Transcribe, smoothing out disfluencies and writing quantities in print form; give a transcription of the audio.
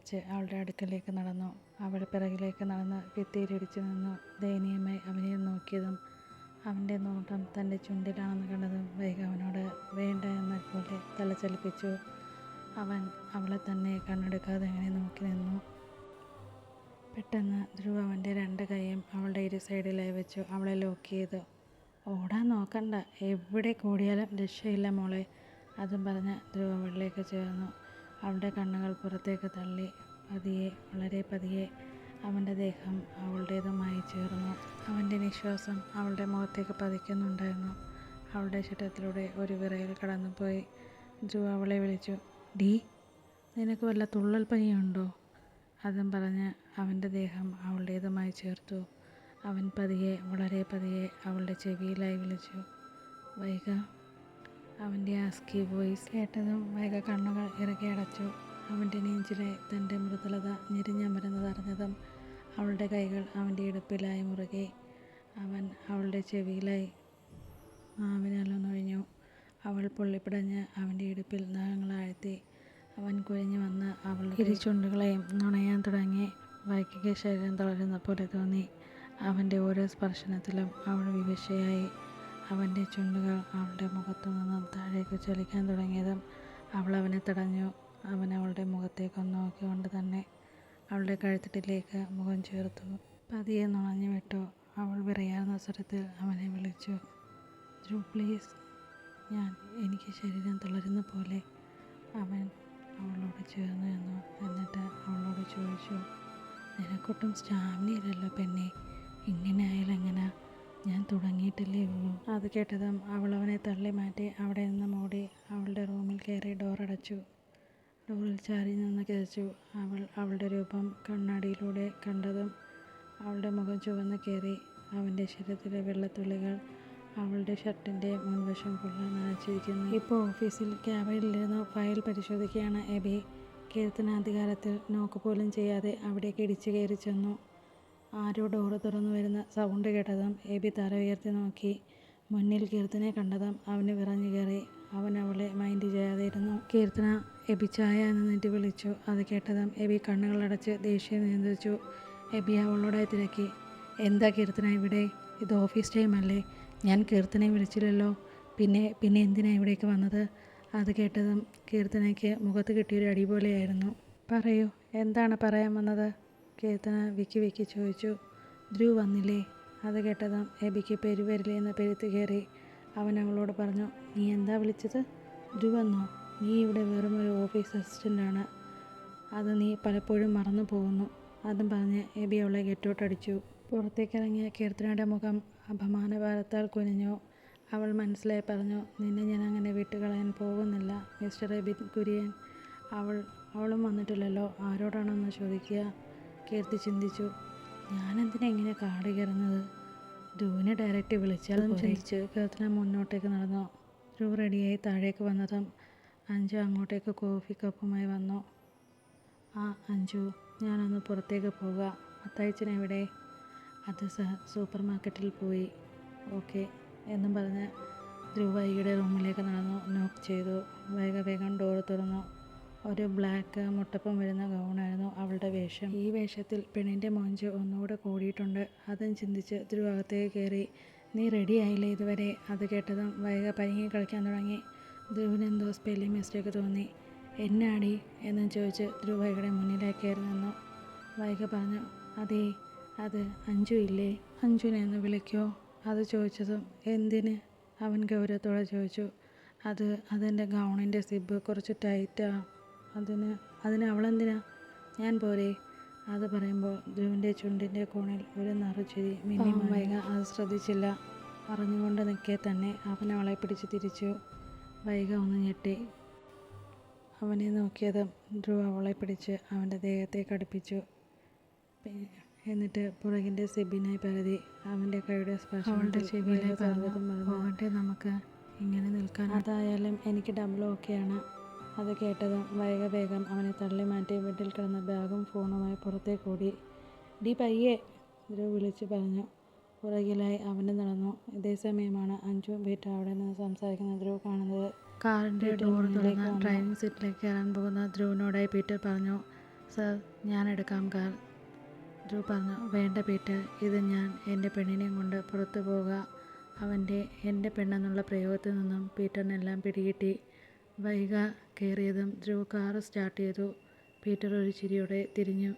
വെച്ച് അവളുടെ അടുക്കലേക്ക് നടന്നു. അവൾ പിറകിലേക്ക് നടന്ന് ഭിത്തിയിലിടിച്ചു നിന്നു. ദയനീയമായി അവനെ നോക്കിയതും അവൻ്റെ നോട്ടം തൻ്റെ ചുണ്ടിലാണെന്ന് കണ്ടതും വൈഗ അവനോട് വേണ്ട എന്ന പോലെ തല ചലിപ്പിച്ചു. അവൻ അവളെ തന്നെ കണ്ണെടുക്കാതെ അങ്ങനെ നോക്കി നിന്നു. പെട്ടെന്ന് ധ്രുവ് അവൻ്റെ 2 കൈയും അവളുടെ ഇരു സൈഡിലായി വെച്ചു അവളെ ലോക്ക് ചെയ്തു. ഓടാൻ നോക്കണ്ട, എവിടെ കൂടിയാലും രക്ഷയില്ല മോളെ. അതും പറഞ്ഞ് ധ്രുവ് അവളിലേക്ക് ചേർന്നു. അവളുടെ കണ്ണുകൾ പുറത്തേക്ക് തള്ളി. പതിയെ, വളരെ പതിയെ അവൻ്റെ ദേഹം അവളുടേതുമായി ചേർന്നു. അവൻ്റെ നിശ്വാസം അവളുടെ മുഖത്തേക്ക് പതിക്കുന്നുണ്ടായിരുന്നു. അവളുടെ ശരീരത്തിലൂടെ ഒരു വിറയൽ കടന്നുപോയി. ധ്രുവ് അവളെ വിളിച്ചു. ഡീ, നിനക്ക് വല്ല തുള്ളൽ പനിയുണ്ടോ? അതും പറഞ്ഞ് അവൻ്റെ ദേഹം അവളുടേതുമായി ചേർത്തു. അവൻ പതിയെ, വളരെ പതിയെ അവളുടെ ചെവിയിലായി വിളിച്ചു. വൈഗ. അവൻ്റെ ആസ്കി വോയിസ് കേട്ടതും വൈഗ കണ്ണുകൾ ഇറുകെ അടച്ചു. അവൻ്റെ നെഞ്ചിലെ തൻ്റെ മൃദുലത ഞെരിഞ്ഞമരുന്നതറിഞ്ഞതും അവളുടെ കൈകൾ അവൻ്റെ ഇടുപ്പിലായി മുറുകി. അവൻ അവളുടെ ചെവിയിലായി നാവിനലൊന്നൊഴിഞ്ഞു. അവൾ പൊള്ളിപ്പിടഞ്ഞ് അവൻ്റെ ഇടുപ്പിൽ നഖങ്ങളാഴ്ത്തി. അവൻ കുഴഞ്ഞു വന്ന് അവളുടെ ഇരുചുണ്ടുകളെയും നുണയാൻ തുടങ്ങി. വൈഗയ്ക്ക് ശരീരം തളരുന്ന പോലെ തോന്നി. അവൻ്റെ ഓരോ സ്പർശനത്തിലും അവൾ വിവശയായി. അവൻ്റെ ചുണ്ടുകൾ അവളുടെ മുഖത്തു നിന്നും താഴേക്ക് ചലിക്കാൻ തുടങ്ങിയതും അവൾ അവനെ തടഞ്ഞു. അവൻ അവളുടെ മുഖത്തേക്കൊന്ന് നോക്കിക്കൊണ്ട് തന്നെ അവളുടെ കഴുത്തിലേക്ക് മുഖം ചേർത്തു. പതിയെ നുണഞ്ഞു വിട്ടു. അവൾ വിറയാർന്ന സ്വരത്തിൽ അവനെ വിളിച്ചു. ധ്രുവ് പ്ലീസ്. എനിക്ക് ശരീരം തളരുന്ന പോലെ. അവൻ അവളോട് ചേർന്ന് നിന്നു. എന്നിട്ട് അവളോട് ചോദിച്ചു, നിനക്കൊട്ടും സ്റ്റാമിനയില്ലല്ലോ പെണ്ണെ, ഇങ്ങനെ ആയാലെങ്ങനെ? ഞാൻ തുടങ്ങിയിട്ടല്ലേ ഉള്ളൂ. അത് കേട്ടതും അവൾ അവനെ തള്ളി മാറ്റി അവിടെ നിന്ന് ഓടി അവളുടെ റൂമിൽ കയറി ഡോറടച്ചു. ഡോറിൽ ചാരി നിന്ന് കിതച്ചു. അവൾ അവളുടെ രൂപം കണ്ണാടിയിലൂടെ കണ്ടതും അവളുടെ മുഖം ചുവന്ന് കയറി. അവൻ്റെ ശരീരത്തിലെ വെള്ളത്തുള്ളികൾ അവളുടെ ഷർട്ടിൻ്റെ മുൻവശം ഫുള്ള് നനച്ചിരിക്കുന്നു. ഇപ്പോൾ ഓഫീസിൽ ക്യാബിനിലിരുന്ന് ഫയൽ പരിശോധിക്കുകയാണ് എബി. കീർത്തനാധികാരത്തിൽ നോക്ക് പോലും ചെയ്യാതെ അവിടേക്ക് ഇടിച്ചു കയറി ചെന്നു. ആരോ ഡോറ് തുറന്നു വരുന്ന സൗണ്ട് കേട്ടതും എബി തല ഉയർത്തി നോക്കി. മുന്നിൽ കീർത്തനെ കണ്ടതും അവന് വിറഞ്ഞു കയറി. അവൻ അവളെ മൈൻഡ് ചെയ്യാതെ ഇരുന്നു. കീർത്തന, എബി ചായ എന്ന് നീട്ടി വിളിച്ചു. അത് കേട്ടതും എബി കണ്ണുകളടച്ച് ദേഷ്യം നിയന്ത്രിച്ചു. എബി അവളോടായി തിരക്കി. എന്താ കീർത്തന ഇവിടെ? ഇത് ഓഫീസ് ടൈം അല്ലേ? ഞാൻ കീർത്തനയെ വിളിച്ചില്ലല്ലോ. പിന്നെ എന്തിനാ ഇവിടേക്ക് വന്നത്? അത് കേട്ടതും കീർത്തനയ്ക്ക് മുഖത്ത് കിട്ടിയൊരു അടി പോലെയായിരുന്നു. പറയൂ, എന്താണ് പറയാൻ വന്നത്? കീർത്തന വിക്കി ചോദിച്ചു. ധ്രുവ് വന്നില്ലേ? അത് കേട്ടതും എബിക്ക് പെരുവരിലെന്ന് പെരുത്ത് കയറി. അവൻ അവളോട് പറഞ്ഞു, നീ എന്താ വിളിച്ചത്? ധ്രുവ് വന്നോ? നീ ഇവിടെ വെറും ഒരു ഓഫീസ് അസിസ്റ്റൻ്റാണ്. അത് നീ പലപ്പോഴും മറന്നു പോകുന്നു. അതും പറഞ്ഞ് എബി അവളെ ഗെറ്റൗട്ടടിച്ചു. പുറത്തേക്കിറങ്ങിയ കീർത്തനയുടെ മുഖം അപമാനഭാരത്താൽ കുനിഞ്ഞു. അവൾ മനസ്സിലായി പറഞ്ഞു, നിന്നെ ഞാൻ അങ്ങനെ വിട്ടുകളയാൻ പോകുന്നില്ല മിസ്റ്റർ എബിൻ കുര്യൻ. അവളും വന്നിട്ടില്ലല്ലോ, ആരോടാണെന്ന് ചോദിക്കുക? കീർത്തി ചിന്തിച്ചു. ഞാനെന്തിനാ ഇങ്ങനെ കാട് കയറുന്നത്? ധ്രുവിനെ ഡയറക്റ്റ് വിളിച്ചാലും ചിന്തിച്ച് കീർത്തന മുന്നോട്ടേക്ക് നടന്നു. ധ്രുവ് റെഡിയായി താഴേക്ക് വന്നതും അഞ്ജു അങ്ങോട്ടേക്ക് കോഫി കപ്പുമായി വന്നു. ആ അഞ്ജു, ഞാനൊന്ന് പുറത്തേക്ക് പോകാം. അത്താഴ്ചന് എവിടെ? അത് സൂപ്പർ മാർക്കറ്റിൽ പോയി. ഓക്കെ എന്നും പറഞ്ഞ് ധ്രുവ് വൈഗയുടെ റൂമിലേക്ക് നടന്നു. നോക്ക് ചെയ്തു. വൈഗ വേഗം ഡോറ് തുറന്നു. ഒരു ബ്ലാക്ക് മുട്ടപ്പം വരുന്ന ഗൗണായിരുന്നു അവളുടെ വേഷം. ഈ വേഷത്തിൽ പെണ്ണിൻ്റെ മൊഞ്ച് ഒന്നുകൂടെ കൂടിയിട്ടുണ്ട്. അതും ചിന്തിച്ച് ധ്രുവ് അകത്തേക്ക് കയറി. നീ റെഡി ആയില്ലേ ഇതുവരെ? അത് കേട്ടതും വൈഗ പരുങ്ങി കളിക്കാൻ തുടങ്ങി. ധ്രുവിന് എന്തോ സ്പെല്ലിംഗ് മിസ്റ്റേക്ക് തോന്നി. എന്നാടി എന്നും ചോദിച്ച് ധ്രുവ് വൈഗയുടെ മുന്നിലേക്ക് കയറി നിന്നു. വൈഗ പറഞ്ഞു, അതേ, അത് അഞ്ജു ഇല്ലേ? അഞ്ജുനെ ഒന്ന് വിളിക്കോ? അത് ചോദിച്ചതും എന്തിന്? അവൻ ഗൗരവത്തോടെ ചോദിച്ചു. അതെൻ്റെ ഗൗണിൻ്റെ സിബ് കുറച്ച് ടൈറ്റാ. അതിന് അവളെന്തിനാ? ഞാൻ പോരെ? അത് പറയുമ്പോൾ ധ്രുവിൻ്റെ ചുണ്ടിൻ്റെ കോണിൽ ഒരു നറുചിരി മിന്നി. വൈഗ അത് ശ്രദ്ധിച്ചില്ല. പറഞ്ഞുകൊണ്ട് നിൽക്കെ തന്നെ അവൻ അവളെ പിടിച്ച് തിരിച്ചു. വൈഗ ഒന്ന് ഞെട്ടി. അവനെ നോക്കിയതും ധ്രുവ് അവളെ പിടിച്ച് അവൻ്റെ ദേഹത്തേക്ക് അടുപ്പിച്ചു. എന്നിട്ട് പുറകിൻ്റെ സിബിനായി പരതി. അവൻ്റെ കൈയുടെ സ്പർശം അവളുടെ ചെവിയിലായി പറഞ്ഞതും പോകട്ടെ, നമുക്ക് ഇങ്ങനെ നിൽക്കാൻ. അതായാലും എനിക്ക് ഡബിൾ ഓക്കെയാണ്. അത് കേട്ടതും വൈഗ വേഗം അവനെ തള്ളി മാറ്റി ബെഡിൽ കിടന്ന ബാഗും ഫോണുമായി പുറത്തേക്ക് ഓടി. ഡി പയ്യെ, ധ്രുവ് വിളിച്ചു പറഞ്ഞു. പുറകിലായി അവൻ്റെ നടന്നു. ഇതേ സമയമാണ് അഞ്ജുവും പീറ്റർ അവിടെ നിന്ന് സംസാരിക്കുന്ന ധ്രുവ് കാണുന്നത്. കാറിൻ്റെ ഡോർ തുറന്ന് ഡ്രൈവിംഗ് സീറ്റിലേക്ക് കയറാൻ പോകുന്ന ധ്രുവിനോടായി പീറ്റർ പറഞ്ഞു, സർ, ഞാൻ എടുക്കാം കാർ. ധ്രുവ് പറഞ്ഞു. വേണ്ട പീറ്റർ, ഇത് ഞാൻ എൻ്റെ പെണ്ണിനെയും കൊണ്ട് പുറത്തു പോകുക. എൻ്റെ പെണ്ണെന്നുള്ള പ്രയോഗത്തിൽ നിന്നും പീറ്ററിനെല്ലാം പിടികിട്ടി. വൈഗ കയറിയതും ധ്രുവ് കാർ സ്റ്റാർട്ട് ചെയ്തു. പീറ്റർ ഒരു ചിരിയോടെ തിരിഞ്ഞു.